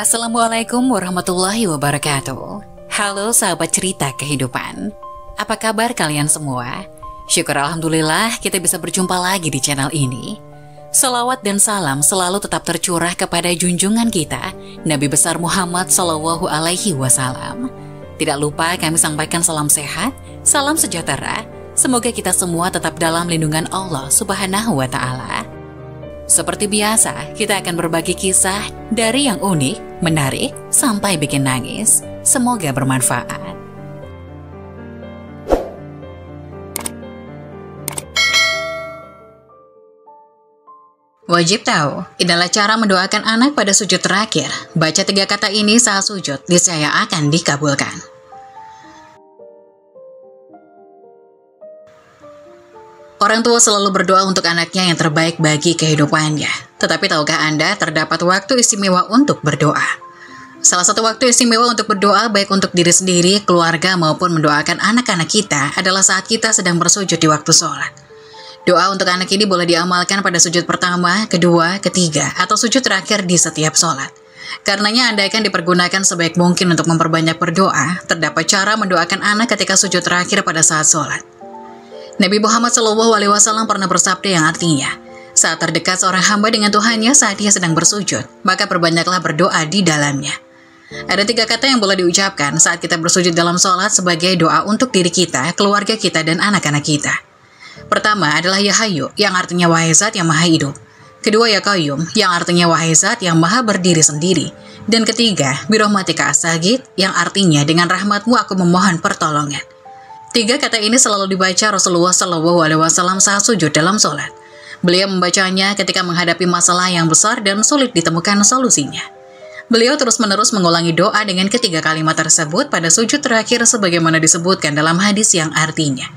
Assalamualaikum warahmatullahi wabarakatuh. Halo sahabat cerita kehidupan. Apa kabar kalian semua? Syukur alhamdulillah kita bisa berjumpa lagi di channel ini. Salawat dan salam selalu tetap tercurah kepada junjungan kita, Nabi besar Muhammad Sallallahu Alaihi Wasallam. Tidak lupa kami sampaikan salam sehat, salam sejahtera. Semoga kita semua tetap dalam lindungan Allah Subhanahu wa Ta'ala. Seperti biasa, kita akan berbagi kisah dari yang unik, menarik, sampai bikin nangis. Semoga bermanfaat. Wajib tahu, inilah cara mendoakan anak pada sujud terakhir. Baca 3 kata ini saat sujud, niscaya akan dikabulkan. Orang tua selalu berdoa untuk anaknya yang terbaik bagi kehidupannya. Tetapi tahukah Anda terdapat waktu istimewa untuk berdoa? Salah satu waktu istimewa untuk berdoa baik untuk diri sendiri, keluarga maupun mendoakan anak-anak kita adalah saat kita sedang bersujud di waktu sholat. Doa untuk anak ini boleh diamalkan pada sujud pertama, kedua, ketiga, atau sujud terakhir di setiap sholat. Karenanya Anda akan dipergunakan sebaik mungkin untuk memperbanyak berdoa. Terdapat cara mendoakan anak ketika sujud terakhir pada saat sholat. Nabi Muhammad SAW pernah bersabda yang artinya, saat terdekat seorang hamba dengan Tuhannya saat dia sedang bersujud, maka perbanyaklah berdoa di dalamnya. Ada 3 kata yang boleh diucapkan saat kita bersujud dalam sholat sebagai doa untuk diri kita, keluarga kita, dan anak-anak kita. Pertama adalah Ya Hayyu, yang artinya Wahai Zat yang Maha Hidup. Kedua Ya Qayyum, yang artinya Wahai Zat yang Maha Berdiri Sendiri. Dan ketiga, Birahmatika Astaghith, yang artinya dengan rahmatmu aku memohon pertolongan. 3 kata ini selalu dibaca Rasulullah SAW saat sujud dalam sholat. Beliau membacanya ketika menghadapi masalah yang besar dan sulit ditemukan solusinya. Beliau terus-menerus mengulangi doa dengan ketiga kalimat tersebut pada sujud terakhir sebagaimana disebutkan dalam hadis yang artinya,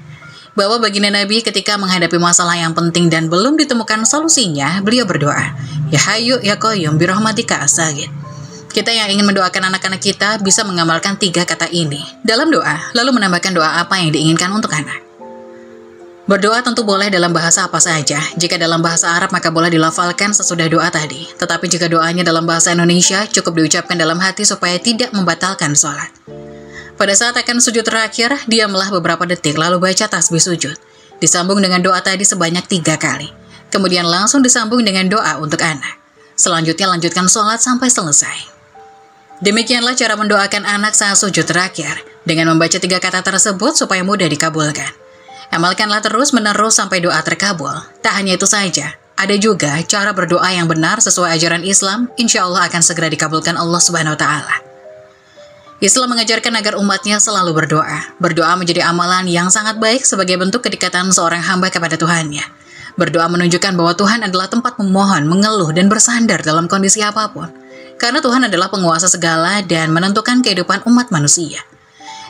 bahwa baginda Nabi ketika menghadapi masalah yang penting dan belum ditemukan solusinya, beliau berdoa, Ya Hayyu Ya Qayyum Birahmatika Astaghith. Kita yang ingin mendoakan anak-anak kita bisa mengamalkan 3 kata ini dalam doa, lalu menambahkan doa apa yang diinginkan untuk anak. Berdoa tentu boleh dalam bahasa apa saja. Jika dalam bahasa Arab maka boleh dilafalkan sesudah doa tadi. Tetapi jika doanya dalam bahasa Indonesia cukup diucapkan dalam hati supaya tidak membatalkan sholat. Pada saat akan sujud terakhir, diamlah beberapa detik lalu baca tasbih sujud. Disambung dengan doa tadi sebanyak 3 kali. Kemudian langsung disambung dengan doa untuk anak. Selanjutnya lanjutkan sholat sampai selesai. Demikianlah cara mendoakan anak saat sujud terakhir, dengan membaca 3 kata tersebut supaya mudah dikabulkan. Amalkanlah terus-menerus sampai doa terkabul. Tak hanya itu saja, ada juga cara berdoa yang benar sesuai ajaran Islam, insya Allah akan segera dikabulkan Allah Subhanahu wa Ta'ala. Islam mengajarkan agar umatnya selalu berdoa. Berdoa menjadi amalan yang sangat baik sebagai bentuk kedekatan seorang hamba kepada Tuhannya. Berdoa menunjukkan bahwa Tuhan adalah tempat memohon, mengeluh, dan bersandar dalam kondisi apapun. Karena Tuhan adalah penguasa segala dan menentukan kehidupan umat manusia.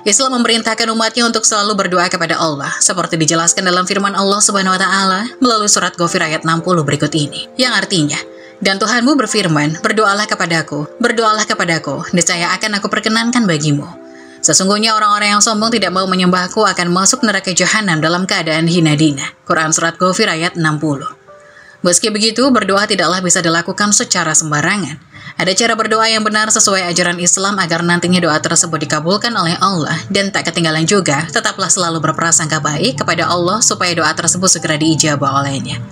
Islam memerintahkan umatnya untuk selalu berdoa kepada Allah, seperti dijelaskan dalam firman Allah Subhanahu wa Ta'ala melalui surat Ghafir ayat 60 berikut ini, yang artinya, dan Tuhanmu berfirman, berdoalah kepadaku, niscaya akan aku perkenankan bagimu. Sesungguhnya orang-orang yang sombong tidak mau menyembahku akan masuk neraka jahanam dalam keadaan hina dina. Quran surat Ghafir ayat 60. Meski begitu, berdoa tidaklah bisa dilakukan secara sembarangan. Ada cara berdoa yang benar sesuai ajaran Islam agar nantinya doa tersebut dikabulkan oleh Allah, dan tak ketinggalan juga, tetaplah selalu berprasangka baik kepada Allah supaya doa tersebut segera diijabah olehnya.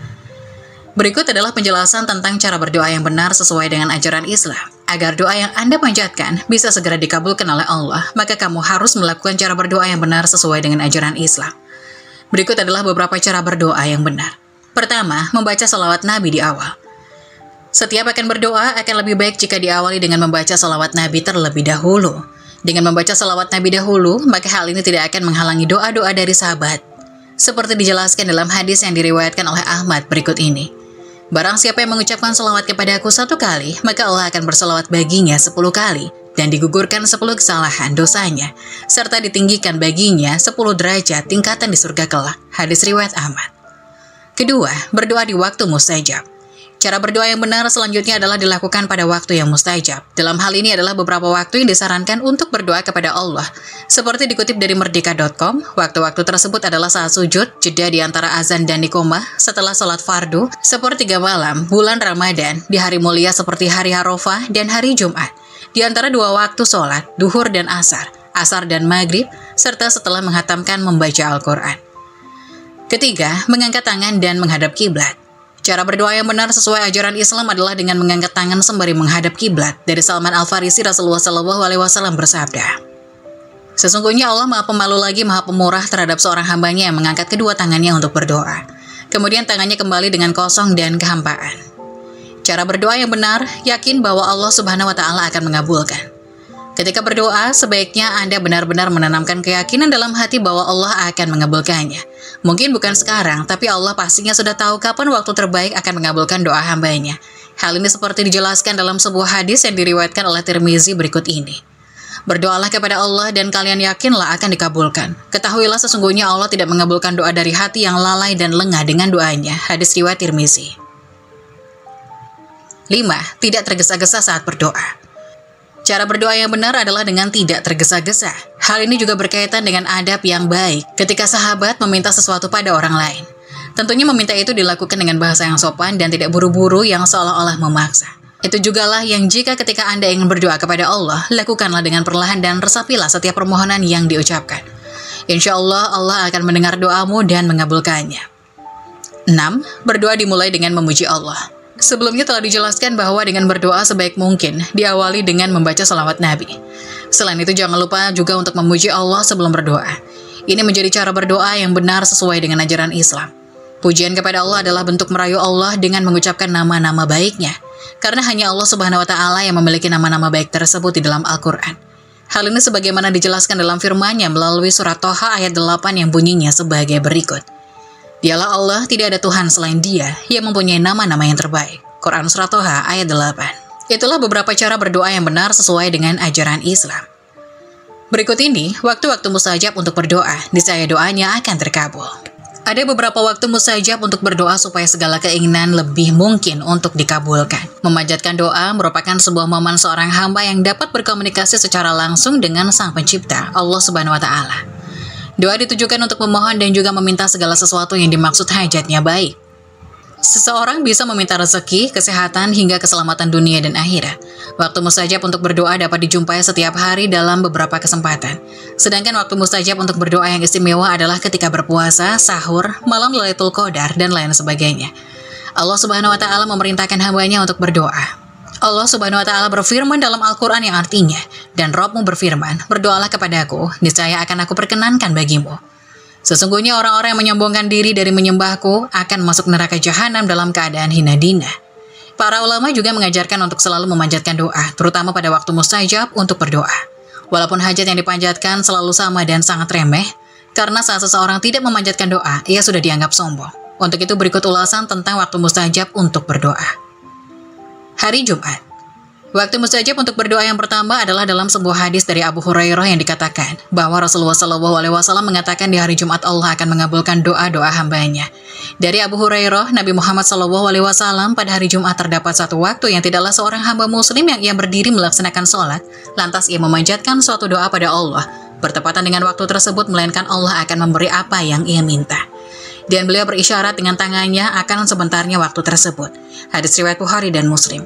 Berikut adalah penjelasan tentang cara berdoa yang benar sesuai dengan ajaran Islam. Agar doa yang Anda panjatkan bisa segera dikabulkan oleh Allah, maka kamu harus melakukan cara berdoa yang benar sesuai dengan ajaran Islam. Berikut adalah beberapa cara berdoa yang benar. Pertama, membaca salawat Nabi di awal. Setiap akan berdoa akan lebih baik jika diawali dengan membaca salawat Nabi terlebih dahulu. Dengan membaca salawat Nabi dahulu, maka hal ini tidak akan menghalangi doa-doa dari sahabat. Seperti dijelaskan dalam hadis yang diriwayatkan oleh Ahmad berikut ini. Barang siapa yang mengucapkan salawat kepadaku 1 kali, maka Allah akan bersalawat baginya 10 kali, dan digugurkan 10 kesalahan dosanya, serta ditinggikan baginya 10 derajat tingkatan di surga kelak. Hadis riwayat Ahmad. Kedua, berdoa di waktu mustajab. Cara berdoa yang benar selanjutnya adalah dilakukan pada waktu yang mustajab. Dalam hal ini adalah beberapa waktu yang disarankan untuk berdoa kepada Allah. Seperti dikutip dari merdeka.com, waktu-waktu tersebut adalah saat sujud, jeda di antara azan dan iqomah, setelah sholat fardu, sepertiga malam, bulan Ramadan, di hari mulia seperti hari Arafah dan hari Jumat, di antara dua waktu sholat, duhur dan asar dan maghrib, serta setelah menghatamkan membaca Al-Quran. Ketiga, mengangkat tangan dan menghadap kiblat. Cara berdoa yang benar sesuai ajaran Islam adalah dengan mengangkat tangan sembari menghadap kiblat. Dari Salman Al-Farisi, Rasulullah SAW bersabda, "Sesungguhnya Allah Maha Pemalu lagi Maha Pemurah terhadap seorang hambanya yang mengangkat kedua tangannya untuk berdoa. Kemudian tangannya kembali dengan kosong dan kehampaan." Cara berdoa yang benar, yakin bahwa Allah Subhanahu wa Ta'ala akan mengabulkan. Ketika berdoa, sebaiknya Anda benar-benar menanamkan keyakinan dalam hati bahwa Allah akan mengabulkannya. Mungkin bukan sekarang, tapi Allah pastinya sudah tahu kapan waktu terbaik akan mengabulkan doa hambanya. Hal ini seperti dijelaskan dalam sebuah hadis yang diriwayatkan oleh Tirmizi berikut ini. "Berdoalah kepada Allah dan kalian yakinlah akan dikabulkan. Ketahuilah sesungguhnya Allah tidak mengabulkan doa dari hati yang lalai dan lengah dengan doanya." Hadis riwayat Tirmizi. 5. Tidak tergesa-gesa saat berdoa. Cara berdoa yang benar adalah dengan tidak tergesa-gesa. Hal ini juga berkaitan dengan adab yang baik ketika sahabat meminta sesuatu pada orang lain. Tentunya meminta itu dilakukan dengan bahasa yang sopan dan tidak buru-buru yang seolah-olah memaksa. Itu jugalah yang jika ketika Anda ingin berdoa kepada Allah, lakukanlah dengan perlahan dan resapilah setiap permohonan yang diucapkan. Insya Allah, Allah akan mendengar doamu dan mengabulkannya. 6. Berdoa dimulai dengan memuji Allah. Sebelumnya telah dijelaskan bahwa dengan berdoa sebaik mungkin diawali dengan membaca salawat Nabi. Selain itu jangan lupa juga untuk memuji Allah sebelum berdoa. Ini menjadi cara berdoa yang benar sesuai dengan ajaran Islam. Pujian kepada Allah adalah bentuk merayu Allah dengan mengucapkan nama-nama baiknya. Karena hanya Allah Subhanahu wa Ta'ala yang memiliki nama-nama baik tersebut di dalam Al-Quran. Hal ini sebagaimana dijelaskan dalam firman-Nya melalui surat Toha ayat 8 yang bunyinya sebagai berikut. "Dialah Allah, tidak ada Tuhan selain Dia yang mempunyai nama-nama yang terbaik." Quran surat Toha ayat 8. Itulah beberapa cara berdoa yang benar sesuai dengan ajaran Islam. Berikut ini waktu-waktu mustajab untuk berdoa, niscaya doanya akan terkabul. Ada beberapa waktu mustajab untuk berdoa supaya segala keinginan lebih mungkin untuk dikabulkan. Memanjatkan doa merupakan sebuah momen seorang hamba yang dapat berkomunikasi secara langsung dengan Sang Pencipta, Allah Subhanahu wa Ta'ala. Doa ditujukan untuk memohon dan juga meminta segala sesuatu yang dimaksud hajatnya baik. Seseorang bisa meminta rezeki, kesehatan, hingga keselamatan dunia dan akhirat. Waktu mustajab untuk berdoa dapat dijumpai setiap hari dalam beberapa kesempatan. Sedangkan waktu mustajab untuk berdoa yang istimewa adalah ketika berpuasa, sahur, malam Lailatul Qadar, dan lain sebagainya. Allah Subhanahu wa Ta'ala memerintahkan hambanya untuk berdoa. Allah Subhanahu wa Ta'ala berfirman dalam Al-Quran yang artinya, "Dan Rabb-mu berfirman, berdoalah kepadaku, niscaya akan aku perkenankan bagimu. Sesungguhnya orang-orang yang menyombongkan diri dari menyembahku akan masuk neraka jahanam dalam keadaan hina dina." Para ulama juga mengajarkan untuk selalu memanjatkan doa, terutama pada waktu mustajab untuk berdoa. Walaupun hajat yang dipanjatkan selalu sama dan sangat remeh, karena saat seseorang tidak memanjatkan doa, ia sudah dianggap sombong. Untuk itu berikut ulasan tentang waktu mustajab untuk berdoa. Hari Jumat. Waktu mustajab untuk berdoa yang pertama adalah dalam sebuah hadis dari Abu Hurairah yang dikatakan bahwa Rasulullah SAW mengatakan di hari Jumat Allah akan mengabulkan doa-doa hambanya. Dari Abu Hurairah, Nabi Muhammad SAW pada hari Jumat terdapat satu waktu yang tidaklah seorang hamba muslim yang ia berdiri melaksanakan sholat, lantas ia memanjatkan suatu doa pada Allah. Bertepatan dengan waktu tersebut, melainkan Allah akan memberi apa yang ia minta. Dan beliau berisyarat dengan tangannya akan sebentarnya waktu tersebut. Hadis riwayat Bukhari dan Muslim.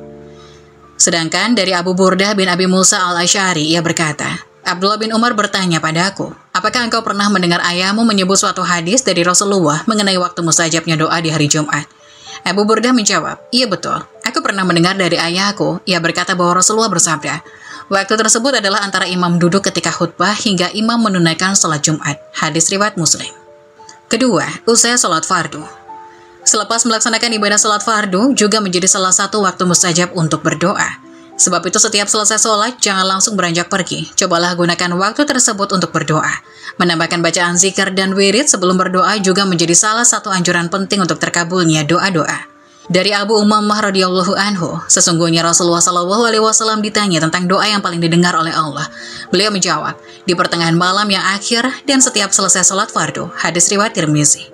Sedangkan dari Abu Burdah bin Abi Musa al-Asy'ari, ia berkata, Abdullah bin Umar bertanya padaku, apakah engkau pernah mendengar ayahmu menyebut suatu hadis dari Rasulullah mengenai waktu mustajabnya doa di hari Jumat? Abu Burdah menjawab, iya betul, aku pernah mendengar dari ayahku. Ia berkata bahwa Rasulullah bersabda, waktu tersebut adalah antara imam duduk ketika khutbah hingga imam menunaikan sholat Jumat. Hadis riwayat Muslim. Kedua, usai sholat fardu. Selepas melaksanakan ibadah sholat fardu juga menjadi salah satu waktu mustajab untuk berdoa. Sebab itu setiap selesai sholat, jangan langsung beranjak pergi. Cobalah gunakan waktu tersebut untuk berdoa. Menambahkan bacaan zikir dan wirid sebelum berdoa juga menjadi salah satu anjuran penting untuk terkabulnya doa-doa. Dari Abu Umamah radhiyallahu anhu, sesungguhnya Rasulullah SAW ditanya tentang doa yang paling didengar oleh Allah. Beliau menjawab, di pertengahan malam yang akhir dan setiap selesai sholat fardu. Hadis riwayat Tirmizi.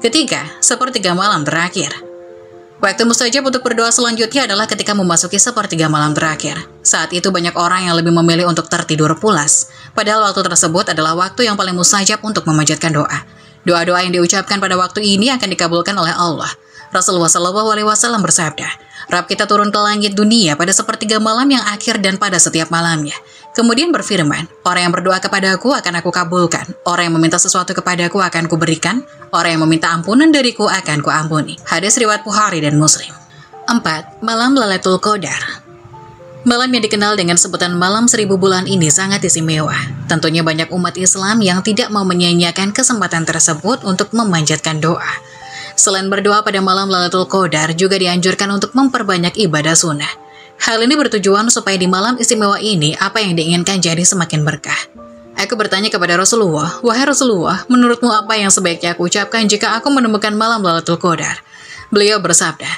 Ketiga, sepertiga malam terakhir. Waktu mustajab untuk berdoa selanjutnya adalah ketika memasuki sepertiga malam terakhir. Saat itu banyak orang yang lebih memilih untuk tertidur pulas. Padahal waktu tersebut adalah waktu yang paling mustajab untuk memanjatkan doa. Doa-doa yang diucapkan pada waktu ini akan dikabulkan oleh Allah. Rasulullah SAW bersabda, Rabb kita turun ke langit dunia pada sepertiga malam yang akhir dan pada setiap malamnya. Kemudian berfirman, orang yang berdoa kepadaku akan aku kabulkan, orang yang meminta sesuatu kepadaku akan kuberikan, orang yang meminta ampunan dariku akan kuampuni. Hadis riwayat Bukhari dan Muslim. 4. Malam Lailatul Qadar. Malam yang dikenal dengan sebutan malam 1000 bulan ini sangat istimewa. Tentunya banyak umat Islam yang tidak mau menyia-nyiakan kesempatan tersebut untuk memanjatkan doa. Selain berdoa pada malam Lailatul Qadar, juga dianjurkan untuk memperbanyak ibadah sunnah. Hal ini bertujuan supaya di malam istimewa ini, apa yang diinginkan jadi semakin berkah. Aku bertanya kepada Rasulullah, wahai Rasulullah, menurutmu apa yang sebaiknya aku ucapkan jika aku menemukan malam Lailatul Qadar? Beliau bersabda,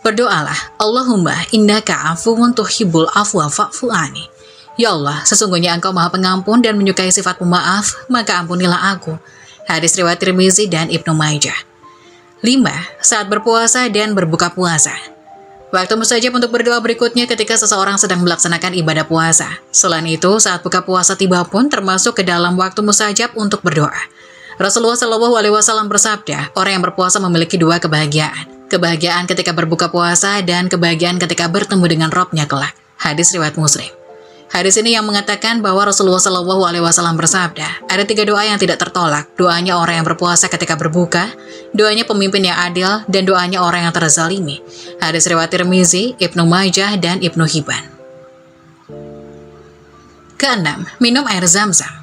berdoalah, Allahumma innaka afuwun tuhibbul afwa fa'fu anni. Ya Allah, sesungguhnya Engkau Maha Pengampun dan menyukai sifat pemaaf, maka ampunilah aku. Hadis riwayat Tirmizi dan Ibnu Majah. 5. Saat berpuasa dan berbuka puasa. Waktu mustajab untuk berdoa berikutnya ketika seseorang sedang melaksanakan ibadah puasa. Selain itu, saat buka puasa tiba pun termasuk ke dalam waktu mustajab untuk berdoa. Rasulullah SAW bersabda, orang yang berpuasa memiliki dua kebahagiaan. Kebahagiaan ketika berbuka puasa dan kebahagiaan ketika bertemu dengan Rabb-nya kelak. Hadis riwayat Muslim. Hadis ini yang mengatakan bahwa Rasulullah SAW bersabda, ada 3 doa yang tidak tertolak. Doanya orang yang berpuasa ketika berbuka, doanya pemimpin yang adil, dan doanya orang yang terzalimi. Hadis riwayat Tirmizi, Ibnu Majah, dan Ibnu Hibban. Keenam, minum air Zam-Zam.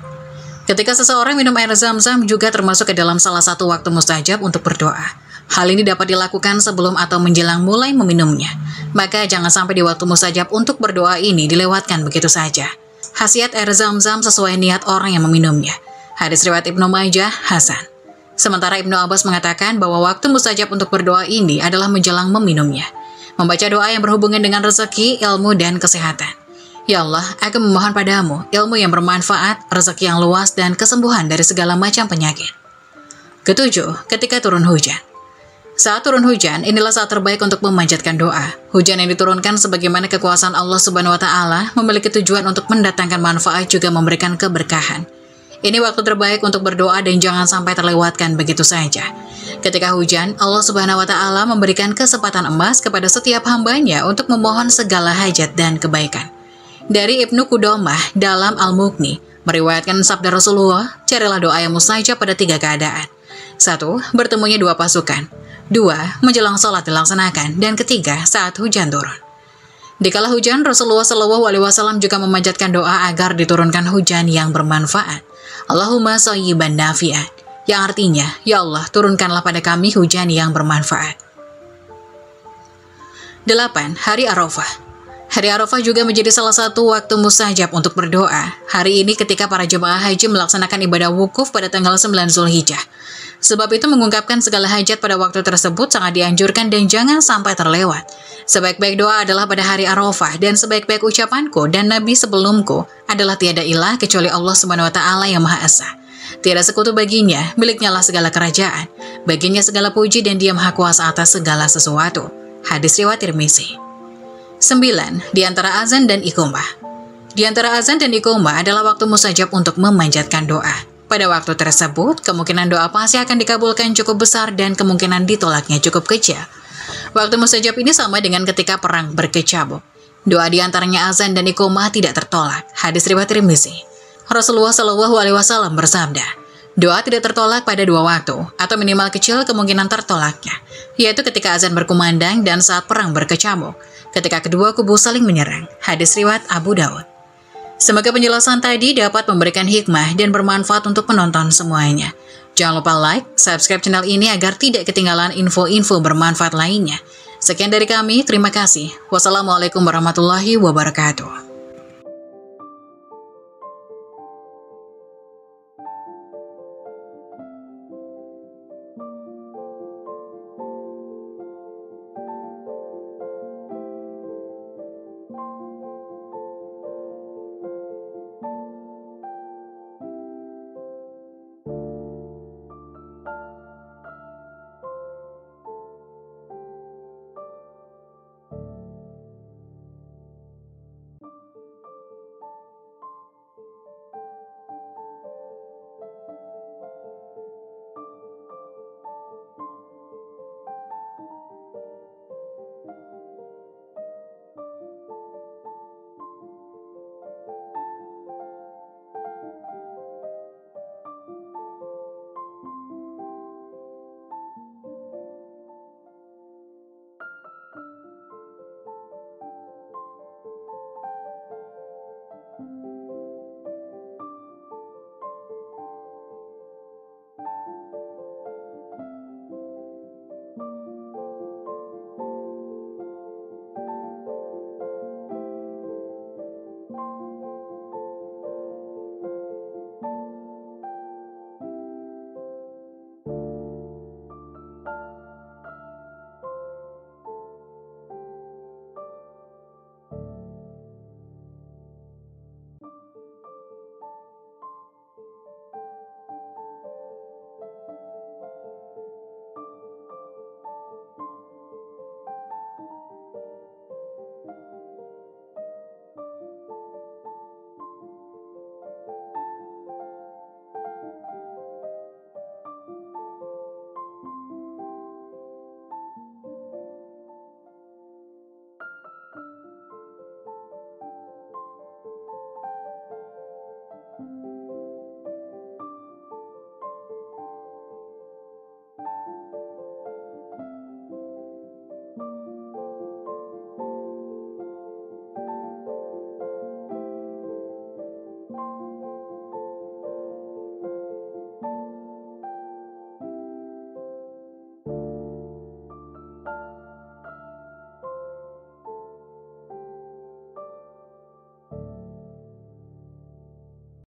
Ketika seseorang minum air Zam-Zam juga termasuk ke dalam salah satu waktu mustajab untuk berdoa. Hal ini dapat dilakukan sebelum atau menjelang mulai meminumnya. Maka jangan sampai di waktu mustajab untuk berdoa ini dilewatkan begitu saja. Khasiat air Zam-Zam sesuai niat orang yang meminumnya. Hadis riwayat Ibnu Majah, Hasan. Sementara Ibnu Abbas mengatakan bahwa waktu mustajab untuk berdoa ini adalah menjelang meminumnya. Membaca doa yang berhubungan dengan rezeki, ilmu, dan kesehatan. Ya Allah, aku memohon padamu ilmu yang bermanfaat, rezeki yang luas, dan kesembuhan dari segala macam penyakit. 7. Ketika turun hujan. Saat turun hujan, inilah saat terbaik untuk memanjatkan doa. Hujan yang diturunkan sebagaimana kekuasaan Allah Subhanahu wa Ta'ala memiliki tujuan untuk mendatangkan manfaat juga memberikan keberkahan. Ini waktu terbaik untuk berdoa dan jangan sampai terlewatkan begitu saja. Ketika hujan, Allah Subhanahu wa Ta'ala memberikan kesempatan emas kepada setiap hambanya untuk memohon segala hajat dan kebaikan. Dari Ibnu Qudamah dalam Al-Mughni, meriwayatkan sabda Rasulullah, carilah doa yang mustajab pada 3 keadaan. 1. Bertemunya 2 pasukan. 2. Menjelang sholat dilaksanakan. Dan ketiga, saat hujan turun. Dikala hujan, Rasulullah SAW juga memanjatkan doa agar diturunkan hujan yang bermanfaat. Allahumma shayyiban nafi'an. Yang artinya, ya Allah, turunkanlah pada kami hujan yang bermanfaat. 8. Hari Arafah. Hari Arafah juga menjadi salah satu waktu mustajab untuk berdoa. Hari ini ketika para jemaah haji melaksanakan ibadah wukuf pada tanggal 9 Zulhijjah. Sebab itu mengungkapkan segala hajat pada waktu tersebut sangat dianjurkan dan jangan sampai terlewat. Sebaik-baik doa adalah pada hari Arafah dan sebaik-baik ucapanku dan Nabi sebelumku adalah tiada ilah kecuali Allah Subhanahu wa Ta'ala yang Maha Esa. Tiada sekutu baginya, miliknya lah segala kerajaan. Baginya segala puji dan Dia Maha Kuasa atas segala sesuatu. Hadis riwayat Tirmizi. 9. Di antara azan dan iqamah. Di antara azan dan iqamah adalah waktu mustajab untuk memanjatkan doa. Pada waktu tersebut, kemungkinan doa pasti akan dikabulkan cukup besar dan kemungkinan ditolaknya cukup kecil. Waktu mustajab ini sama dengan ketika perang berkecamuk. Doa di antaranya azan dan iqamah tidak tertolak. Hadis riwayat Tirmizi. Rasulullah SAW bersabda, doa tidak tertolak pada 2 waktu, atau minimal kecil kemungkinan tertolaknya, yaitu ketika azan berkumandang dan saat perang berkecamuk, ketika kedua kubu saling menyerang. Hadis riwayat Abu Daud. Semoga penjelasan tadi dapat memberikan hikmah dan bermanfaat untuk penonton semuanya. Jangan lupa like, subscribe channel ini agar tidak ketinggalan info-info bermanfaat lainnya. Sekian dari kami, terima kasih. Wassalamualaikum warahmatullahi wabarakatuh.